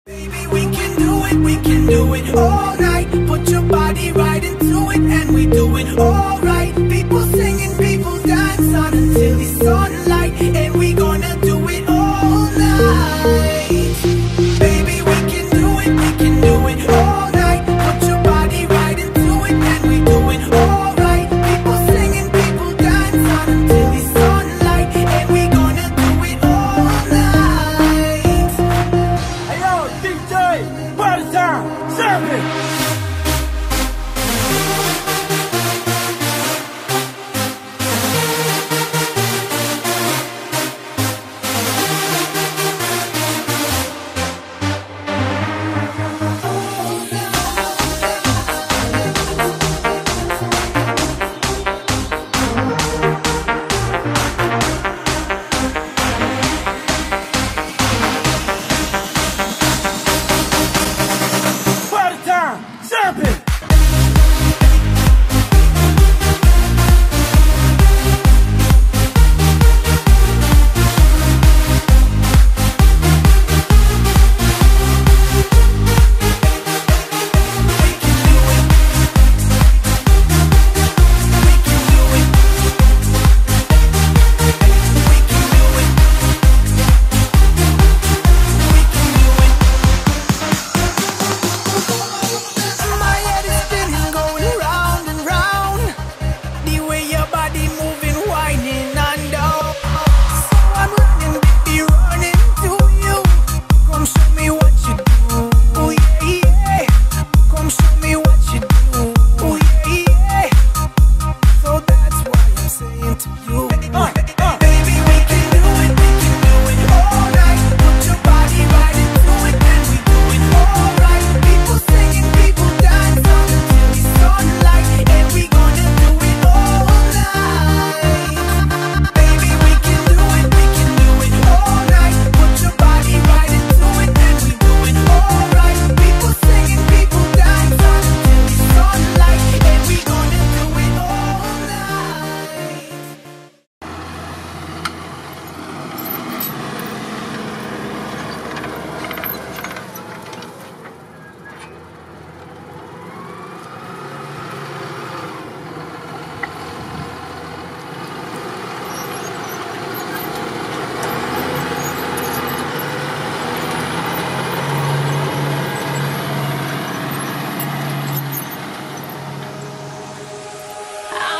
Baby, we can do it all night. Put your body right into it, and we do it all right. People singing, people dance on until the sunlight, and we gonna do it all night. Baby, we can do it all night. Put your body right into it, and we do it all right. People singing, people dance on until the sunlight, and we gonna do it all night. Hey yo, DJ, party time, serve it.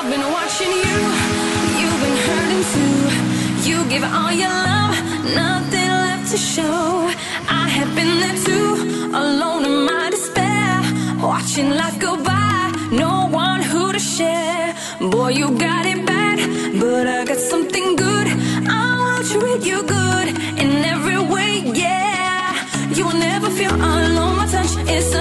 I've been watching you, you've been hurting too. You give all your love, nothing left to show. I have been there too, alone in my despair, watching life go by, no one who to share. Boy, you got it bad, but I got something good. I will treat you good in every way, yeah. You will never feel alone, my touch is